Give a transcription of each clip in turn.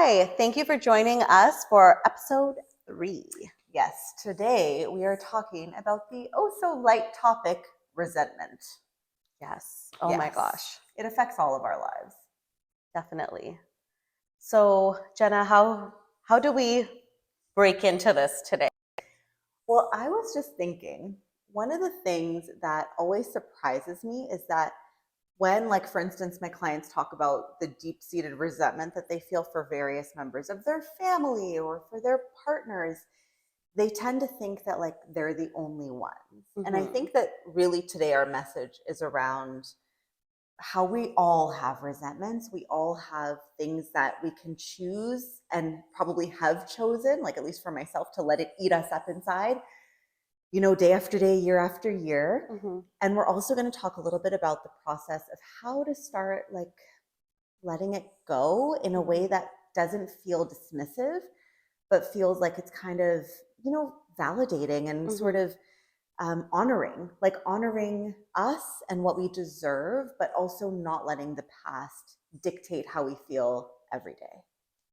Hi, thank you for joining us for episode 3. Yes, today we are talking about the light topic, resentment. Yes. Oh my gosh. It affects all of our lives. Definitely. So, Jenna, how do we break into this today? Well, I was just thinking, one of the things that always surprises me is that when, like, for instance, my clients talk about the deep-seated resentment that they feel for various members of their family or for their partners, they tend to think that like they're the only ones. And I think that really today our message is around how we all have resentments. We all have things that we can choose and probably have chosen, like at least for myself, to let it eat us up inside, day after day, year after year. And we're also going to talk a little bit about the process of how to start like letting it go in a way that doesn't feel dismissive, but feels like it's kind of, validating and sort of honoring us and what we deserve, but also not letting the past dictate how we feel every day.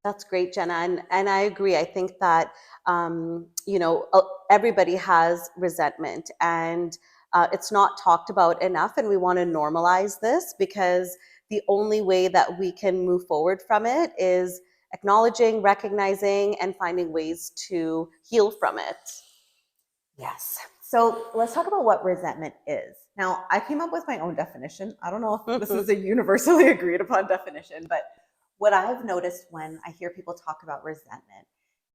That's great, Jenna. And I agree. I think that, everybody has resentment and it's not talked about enough. And we want to normalize this because the only way that we can move forward from it is acknowledging, recognizing, and finding ways to heal from it. Yes. So let's talk about what resentment is. Now, I came up with my own definition. I don't know if this is a universally agreed upon definition, but what I've noticed when I hear people talk about resentment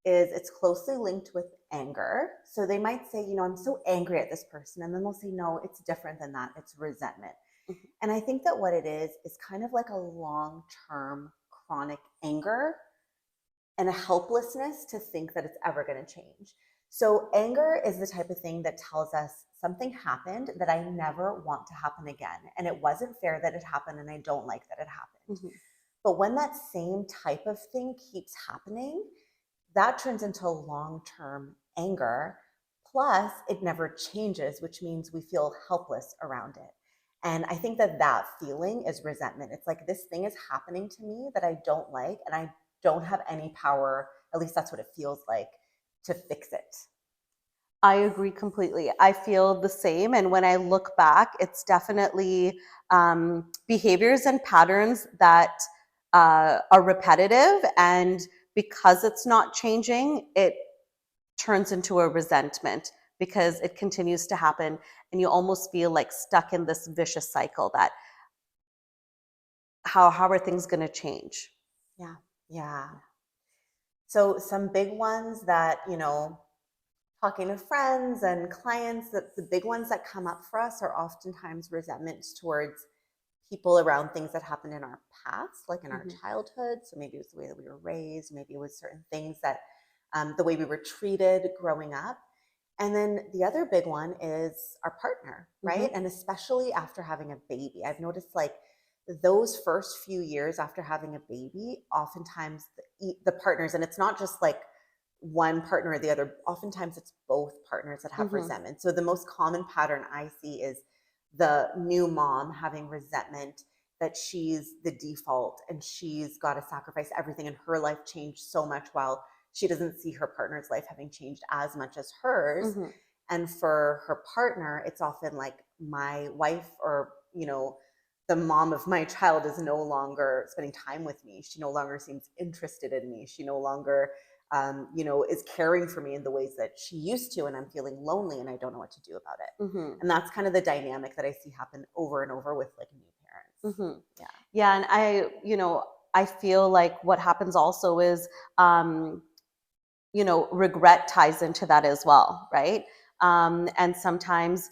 is it's closely linked with anger. So they might say, I'm so angry at this person. And then they'll say, no, it's different than that. It's resentment. And I think that what it is kind of like a long-term chronic anger and a helplessness to think that it's ever going to change. So anger is the type of thing that tells us something happened that I never want to happen again. And it wasn't fair that it happened and I don't like that it happened. But when that same type of thing keeps happening, that turns into long-term anger. Plus, it never changes, which means we feel helpless around it. And I think that feeling is resentment. It's like this thing is happening to me that I don't like, and I don't have any power, at least that's what it feels like, to fix it. I agree completely. I feel the same. And when I look back, it's definitely behaviors and patterns that are repetitive. And because it's not changing, it turns into a resentment because it continues to happen. And you almost feel like stuck in this vicious cycle that how are things going to change? Yeah. So some big ones that, talking to friends and clients, that the big ones that come up for us are oftentimes resentments towards people around things that happened in our past, like in our childhood. So maybe it was the way that we were raised, maybe it was certain things that the way we were treated growing up. And then the other big one is our partner, right? And especially after having a baby, I've noticed like those first few years after having a baby, oftentimes the partners, and it's not just like one partner or the other, oftentimes it's both partners that have resentment. So the most common pattern I see is the new mom having resentment that she's the default and she's got to sacrifice everything and her life changed so much while she doesn't see her partner's life having changed as much as hers. And for her partner, it's often like my wife or, the mom of my child is no longer spending time with me. She no longer seems interested in me. She no longer, is caring for me in the ways that she used to. And I'm feeling lonely and I don't know what to do about it. And that's kind of the dynamic that I see happen over and over with like new parents. Yeah. And I feel like what happens also is, regret ties into that as well, right? And sometimes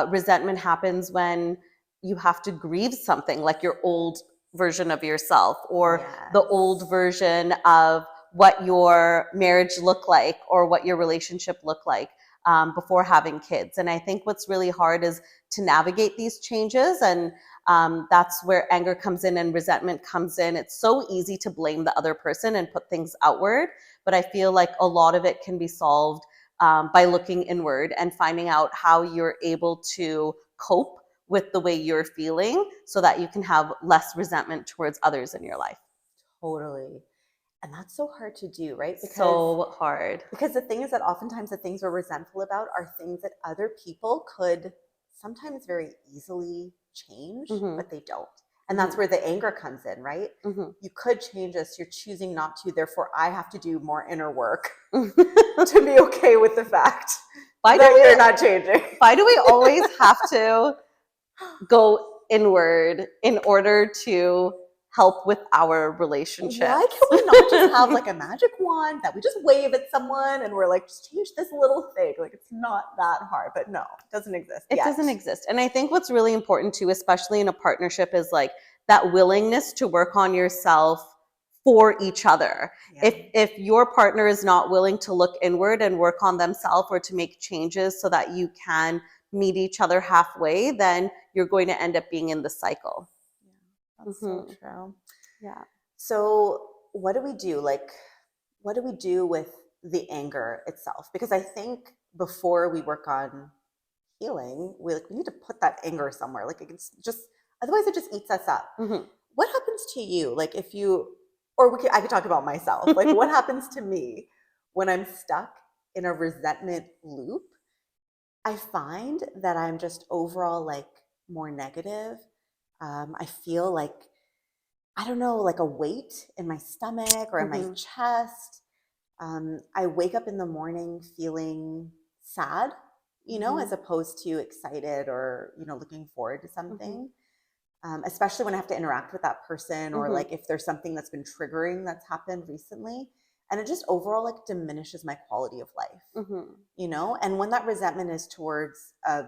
resentment happens when you have to grieve something like your old version of yourself or the old version of what your marriage looked like or what your relationship looked like before having kids. And I think what's really hard is to navigate these changes. And that's where anger comes in and resentment comes in. It's so easy to blame the other person and put things outward. But I feel like a lot of it can be solved by looking inward and finding out how you're able to cope with the way you're feeling so that you can have less resentment towards others in your life. Totally. And that's so hard to do, right? So hard. Because the thing is that oftentimes the things we're resentful about are things that other people could sometimes very easily change, but they don't. And that's where the anger comes in, right? You could change this, you're choosing not to, therefore I have to do more inner work to be okay with the fact that you're not changing. Why do we always have to go inward in order to help with our relationships? Why can we not just have like a magic wand that we just wave at someone and we're like, just change this little thing? Like, it's not that hard, but no, it doesn't exist. It doesn't exist. And I think what's really important too, especially in a partnership, is like that willingness to work on yourself for each other. Yeah. If your partner is not willing to look inward and work on themselves or to make changes so that you can meet each other halfway, then you're going to end up being in the cycle. Yeah, that's so true. Yeah. So what do we do? Like, what do we do with the anger itself? Because I think before we work on healing, we need to put that anger somewhere. Like, it's just, otherwise it just eats us up. What happens to you? Like, if you, or I could talk about myself. Like, what happens to me when I'm stuck in a resentment loop? I find that I'm just overall like more negative. I feel like, I don't know, like a weight in my stomach or in my chest. I wake up in the morning feeling sad, you know, as opposed to excited or, you know, looking forward to something. Especially when I have to interact with that person or like if there's something that's been triggering that's happened recently. And it just overall like diminishes my quality of life, you know? And when that resentment is towards a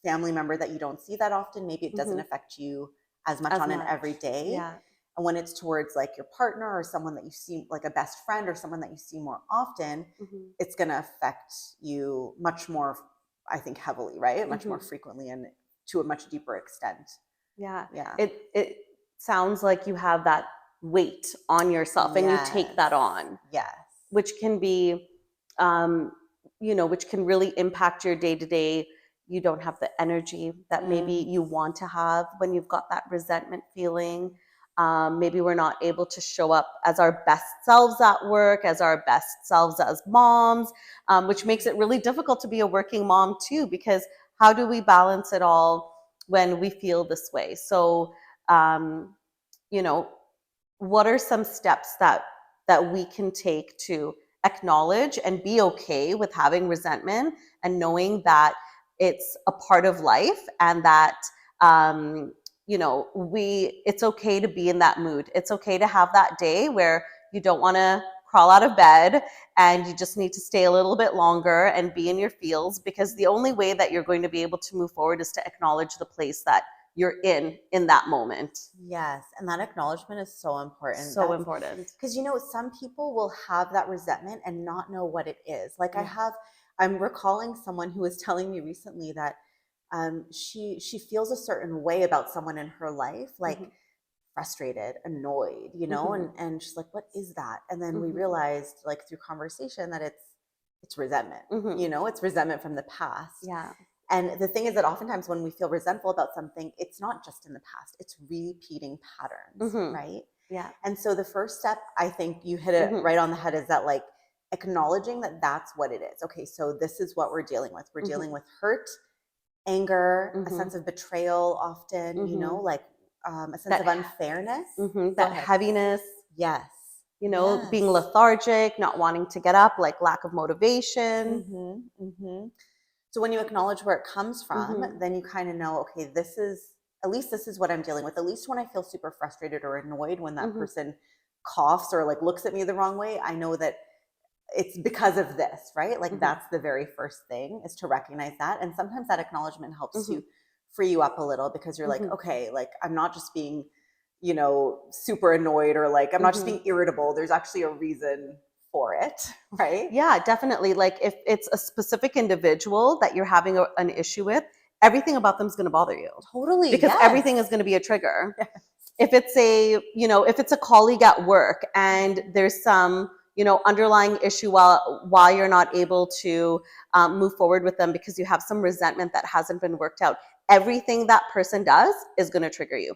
family member that you don't see that often, maybe it doesn't affect you as much on an everyday. Yeah. And when it's towards like your partner or someone that you see, like a best friend or someone that you see more often, it's going to affect you much more, I think, heavily, right? Much more frequently and to a much deeper extent. Yeah. Yeah. It sounds like you have that weight on yourself and you take that on. Yes. Which can be, you know, which can really impact your day to day. You don't have the energy that maybe you want to have when you've got that resentment feeling. Maybe we're not able to show up as our best selves at work, as our best selves as moms, which makes it really difficult to be a working mom too, because how do we balance it all when we feel this way? So, you know, what are some steps that we can take to acknowledge and be okay with having resentment and knowing that it's a part of life and that you know, it's okay to be in that mood. It's okay to have that day where you don't want to crawl out of bed and you just need to stay a little bit longer and be in your feels, because the only way that you're going to be able to move forward is to acknowledge the place that you're in that moment. Yes. And that acknowledgement is so important. So important. Because, you know, some people will have that resentment and not know what it is. Like I'm recalling someone who was telling me recently that she feels a certain way about someone in her life, like frustrated, annoyed, you know, and she's like, what is that? And then we realized like through conversation that it's resentment, you know, it's resentment from the past. Yeah. And the thing is that oftentimes when we feel resentful about something, it's not just in the past, it's repeating patterns, right? Yeah. And so the first step, I think you hit it right on the head, is that like acknowledging that that's what it is. Okay, so this is what we're dealing with. We're dealing with hurt, anger, a sense of betrayal often, you know, like a sense of unfairness. That heaviness. Yes. You know, being lethargic, not wanting to get up, like lack of motivation. So when you acknowledge where it comes from, then you kind of know, okay, this is what I'm dealing with. At least when I feel super frustrated or annoyed when that person coughs or like looks at me the wrong way, I know that it's because of this, right? Like that's the very first thing, is to recognize that. And sometimes that acknowledgement helps to free you up a little, because you're like, okay, like I'm not just being, you know, super annoyed or like I'm not just being irritable. There's actually a reason for it, right? Yeah, definitely. Like if it's a specific individual that you're having an issue with, everything about them is going to bother you. Totally. Because everything is going to be a trigger. If it's if it's a colleague at work and there's some, you know, underlying issue while you're not able to move forward with them because you have some resentment that hasn't been worked out, everything that person does is going to trigger you.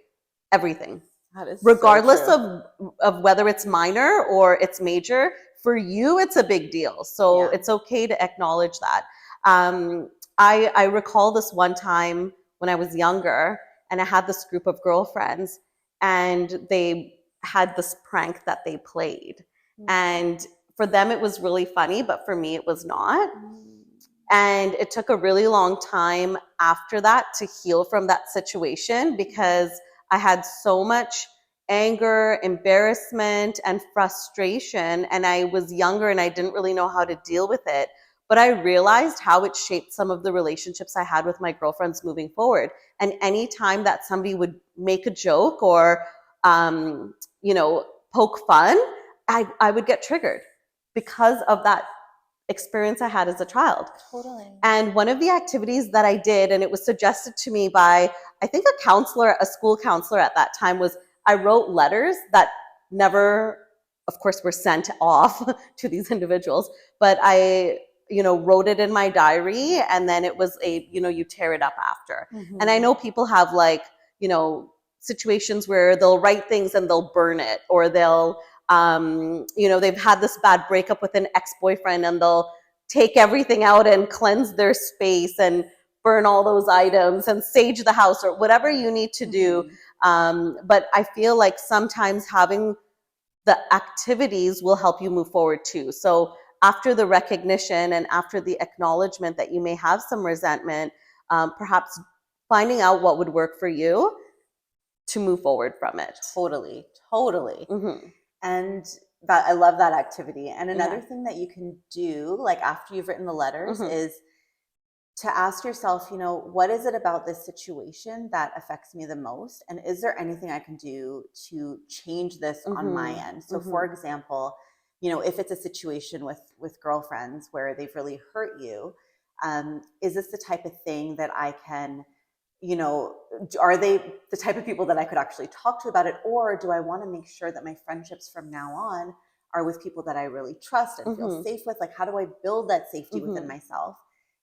Everything. That is so regardless true. of whether it's minor or it's major. For you, it's a big deal. So Yeah. it's okay to acknowledge that. Um, I recall this one time when I was younger, and I had this group of girlfriends, and they had this prank that they played. And for them, it was really funny, but for me, it was not. And it took a really long time after that to heal from that situation because I had so much anger, embarrassment, and frustration. And I was younger and I didn't really know how to deal with it. But I realized how it shaped some of the relationships I had with my girlfriends moving forward. And anytime that somebody would make a joke or, you know, poke fun, I would get triggered because of that experience I had as a child. Totally. And one of the activities that I did, and it was suggested to me by, I think, a counselor, a school counselor at that time, was I wrote letters that never, of course, were sent off to these individuals, but I, wrote it in my diary, and then it was you tear it up after. And I know people have situations where they'll write things and they'll burn it, or they'll, they've had this bad breakup with an ex-boyfriend and they'll take everything out and cleanse their space and burn all those items and sage the house or whatever you need to do. But I feel like sometimes having the activities will help you move forward too. So after the recognition and after the acknowledgement that you may have some resentment, perhaps finding out what would work for you to move forward from it. Totally. Mm-hmm. And that, I love that activity. And another Yeah. thing that you can do, like after you've written the letters, Mm-hmm. is to ask yourself, what is it about this situation that affects me the most? And is there anything I can do to change this on my end? So for example, if it's a situation with girlfriends where they've really hurt you, is this the type of thing that I can, are they the type of people that I could actually talk to about it? Or do I want to make sure that my friendships from now on are with people that I really trust and feel safe with? Like, how do I build that safety within myself?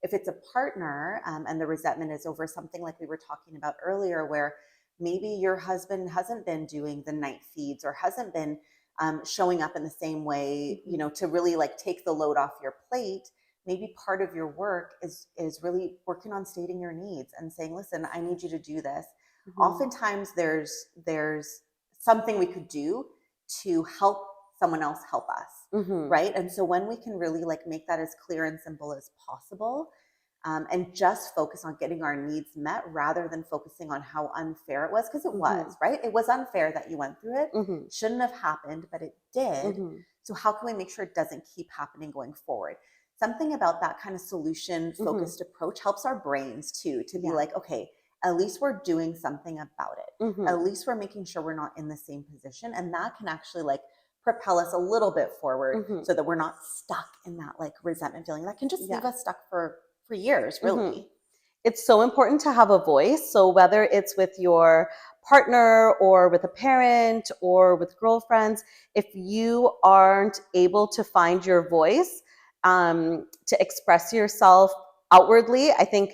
If it's a partner, and the resentment is over something like we were talking about earlier, where maybe your husband hasn't been doing the night feeds or hasn't been showing up in the same way, to really like take the load off your plate. Maybe part of your work is really working on stating your needs and saying, listen, I need you to do this. Oftentimes there's something we could do to help someone else help us. Right. And so when we can really like make that as clear and simple as possible, and just focus on getting our needs met rather than focusing on how unfair it was, because it was, right? It was unfair that you went through it. Shouldn't have happened, but it did. So how can we make sure it doesn't keep happening going forward? Something about that kind of solution focused approach helps our brains too, to be like, okay, at least we're doing something about it. At least we're making sure we're not in the same position. And that can actually like propel us a little bit forward so that we're not stuck in that like resentment feeling that can just leave us stuck for years, really. It's so important to have a voice. So whether it's with your partner or with a parent or with girlfriends, if you aren't able to find your voice to express yourself outwardly, I think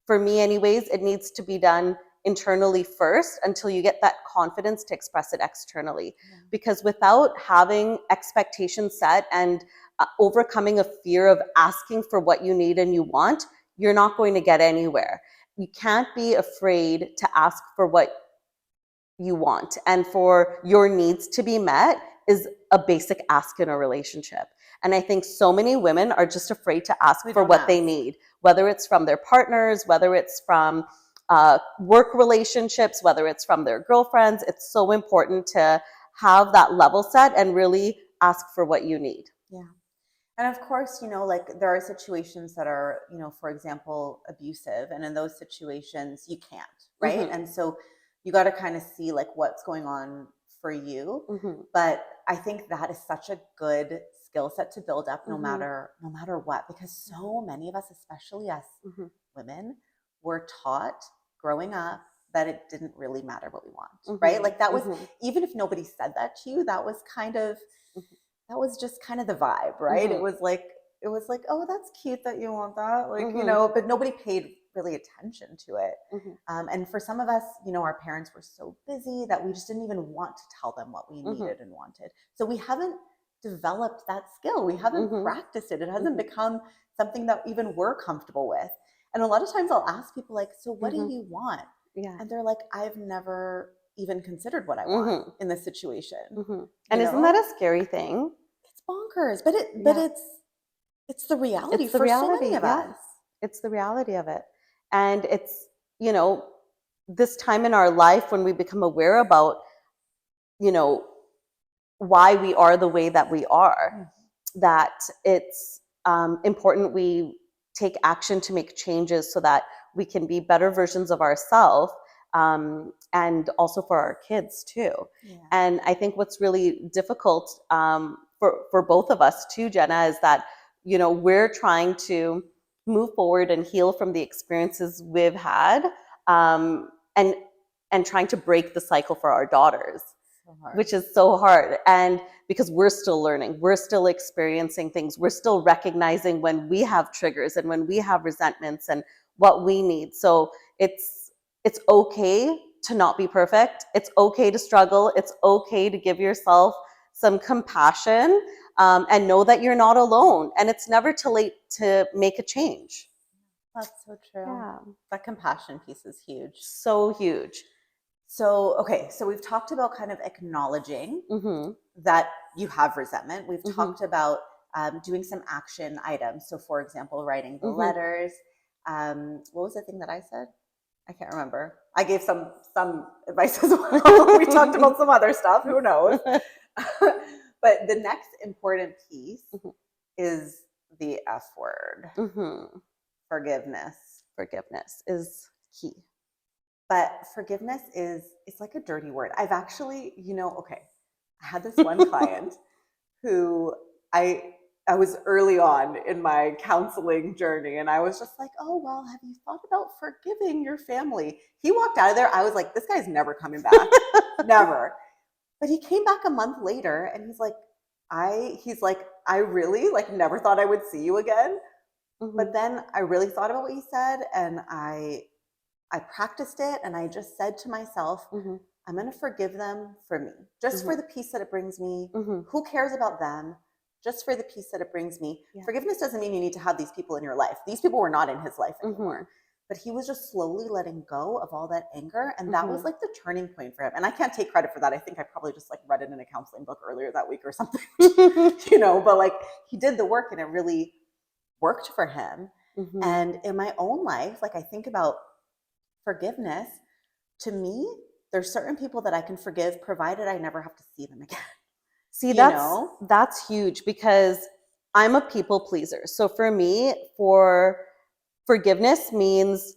for me anyways, it needs to be done internally first until you get that confidence to express it externally. Because without having expectations set and overcoming a fear of asking for what you need and you want, you're not going to get anywhere. You can't be afraid to ask for what you want and for your needs to be met is a basic ask in a relationship. And I think so many women are just afraid to ask for what they need, whether it's from their partners, whether it's from work relationships, whether it's from their girlfriends. It's so important to have that level set and really ask for what you need. Yeah. And of course, like there are situations that are, for example, abusive. And in those situations, you can't, right? And so you got to kind of see like what's going on for you. But I think that is such a good skill set to build up no matter what, because so many of us, especially us women, were taught growing up that it didn't really matter what we want, right? Like that was, even if nobody said that to you, that was kind of, that was just kind of the vibe, right? It was like, oh, that's cute that you want that. Like, but nobody paid really attention to it. Mm-hmm. And for some of us, our parents were so busy that we just didn't even want to tell them what we Mm-hmm. needed and wanted. So we haven't developed that skill. We haven't Mm-hmm. practiced it. It hasn't Mm-hmm. become something that even we're comfortable with. And a lot of times I'll ask people like, so what do Mm-hmm. you want? Yeah. And they're like, I've never even considered what I want Mm-hmm. in this situation. Mm-hmm. And isn't that a scary thing? It's bonkers, but Yeah. it's the reality It's the for so many reality. of Yes. us. It's the reality of it. And it's, you know, this time in our life when we become aware about, you know, why we are the way that we are, that it's important we take action to make changes so that we can be better versions of ourselves, and also for our kids too. Yeah. And I think what's really difficult, for both of us too, Jenna, is that we're trying to move forward and heal from the experiences we've had, and trying to break the cycle for our daughters, which is so hard. And because we're still learning, we're still experiencing things, we're still recognizing when we have triggers and when we have resentments and what we need. So it's okay to not be perfect. It's okay to struggle. It's okay to give yourself some compassion, and know that you're not alone. And it's never too late to make a change. That's so true. Yeah. That compassion piece is huge. So huge. So, okay, so we've talked about kind of acknowledging Mm-hmm. that you have resentment. We've Mm-hmm. talked about doing some action items. So, for example, writing the Mm-hmm. letters. What was the thing that I said? I can't remember. I gave some advice as well. We talked about some other stuff. Who knows? But the next important piece is the F word. Mm-hmm. Forgiveness. Forgiveness is key. But forgiveness it's like a dirty word. I've actually, okay, I had this one client who I was early on in my counseling journey, and I was just like, oh, well, have you thought about forgiving your family? He walked out of there. I was like, this guy's never coming back. Never. But he came back a month later and he's like, I really like never thought I would see you again. Mm-hmm. But then I really thought about what he said, and I practiced it, and I just said to myself, Mm-hmm. I'm going to forgive them for me, just Mm-hmm. for the peace that it brings me. Mm-hmm. Who cares about them? Just for the peace that it brings me. Yeah. Forgiveness doesn't mean you need to have these people in your life. These people were not in his life anymore. Mm-hmm. But he was just slowly letting go of all that anger. And that was Mm-hmm. like the turning point for him. And I can't take credit for that. I think I probably just like read it in a counseling book earlier that week or something, but like he did the work and it really worked for him. Mm-hmm. And in my own life, like I think about forgiveness, to me, there's certain people that I can forgive provided I never have to see them again. See, that's huge, because I'm a people pleaser. So for me, forgiveness means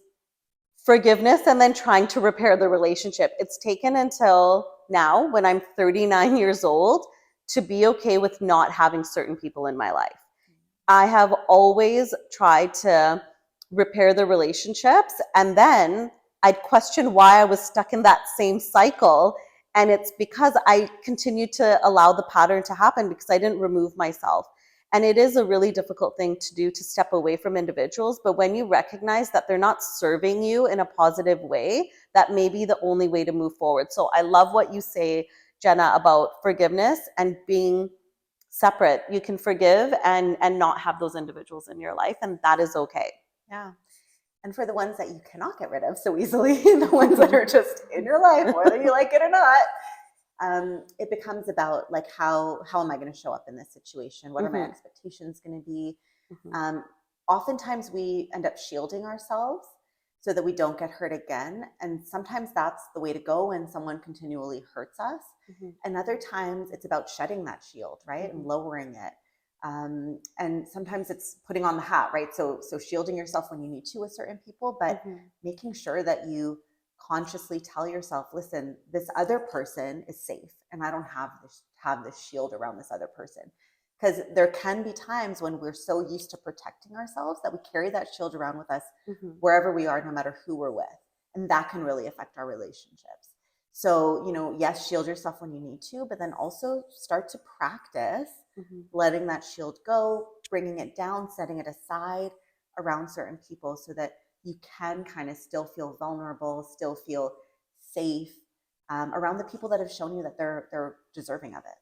forgiveness and then trying to repair the relationship. It's taken until now, when I'm 39 years old, to be okay with not having certain people in my life. I have always tried to repair the relationships, and then I'd question why I was stuck in that same cycle. And it's because I continued to allow the pattern to happen because I didn't remove myself. And it is a really difficult thing to do, to step away from individuals. But when you recognize that they're not serving you in a positive way, that may be the only way to move forward. So I love what you say, Jenna, about forgiveness and being separate. You can forgive and not have those individuals in your life, and that is okay. Yeah. And for the ones that you cannot get rid of so easily, the ones that are just in your life, whether you like it or not, it becomes about like how am I going to show up in this situation? What are my expectations going to be? Oftentimes we end up shielding ourselves so that we don't get hurt again. And sometimes that's the way to go when someone continually hurts us. And other times it's about shedding that shield, right? And lowering it. And sometimes it's putting on the hat, right? So shielding yourself when you need to with certain people, but making sure that you consciously tell yourself, listen, this other person is safe, and I don't have this shield around this other person. Because there can be times when we're so used to protecting ourselves that we carry that shield around with us wherever we are, no matter who we're with. And that can really affect our relationships. So, yes, shield yourself when you need to, but then also start to practice letting that shield go, bringing it down, setting it aside around certain people so that you can kind of still feel vulnerable, still feel safe around the people that have shown you that they're deserving of it.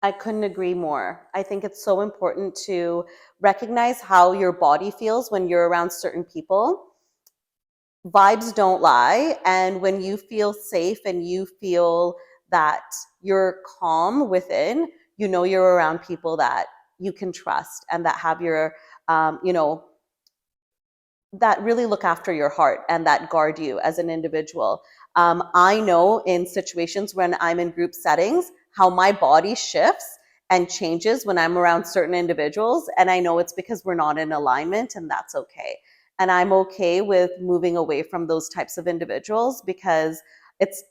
I couldn't agree more. I think it's so important to recognize how your body feels when you're around certain people. Vibes don't lie. And when you feel safe and you feel that you're calm within, you know you're around people that you can trust and that have your, you know, that really look after your heart and that guard you as an individual. I know in situations when I'm in group settings how my body shifts and changes when I'm around certain individuals. And I know it's because we're not in alignment, and that's okay. And I'm okay with moving away from those types of individuals because it's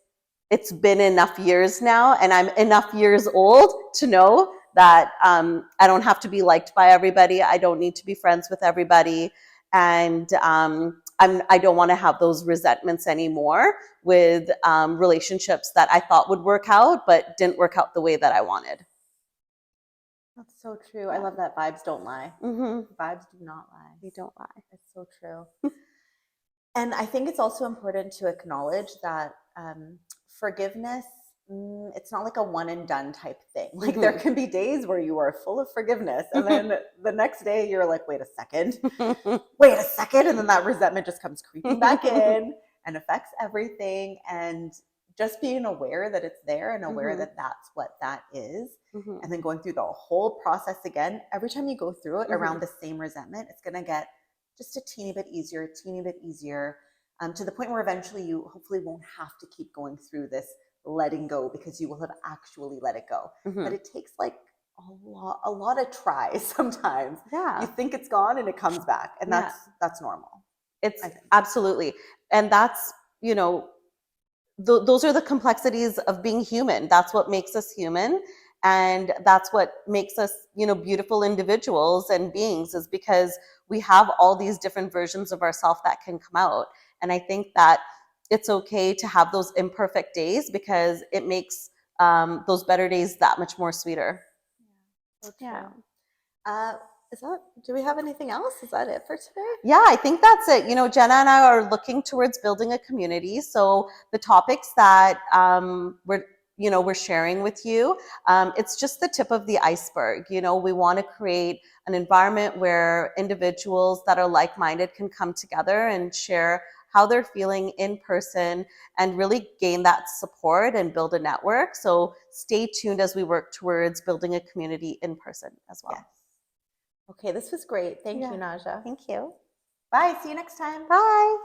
it's been enough years now, and I'm enough years old to know that I don't have to be liked by everybody. I don't need to be friends with everybody. And I don't want to have those resentments anymore with relationships that I thought would work out, but didn't work out the way that I wanted. That's so true. I love that. Vibes don't lie. Mm-hmm. Vibes do not lie. They don't lie. It's so true. And I think it's also important to acknowledge that forgiveness, it's not like a one and done type thing. Like there can be days where you are full of forgiveness, and then the next day you're like, wait a second, wait a second. And then that resentment just comes creeping back in and affects everything. And just being aware that it's there and aware that that's what that is. And then going through the whole process again, every time you go through it around the same resentment, it's going to get just a teeny bit easier, to the point where eventually you hopefully won't have to keep going through this letting go because you will have actually let it go. But it takes like a lot of tries sometimes. Yeah. You think it's gone and it comes back, and that's normal. It's absolutely. And that's, you know, those are the complexities of being human. That's what makes us human. And that's what makes us, you know, beautiful individuals and beings, is because we have all these different versions of ourselves that can come out. And I think that it's okay to have those imperfect days because it makes those better days that much more sweeter. So true. Do we have anything else? Is that it for today? Yeah, I think that's it. You know, Jenna and I are looking towards building a community. So the topics that we're sharing with you, it's just the tip of the iceberg. You know, we want to create an environment where individuals that are like-minded can come together and share how they're feeling in person and really gain that support and build a network. So stay tuned as we work towards building a community in person as well. Yes. Okay, this was great. Thank you, Naja. Thank you. Bye. See you next time. Bye.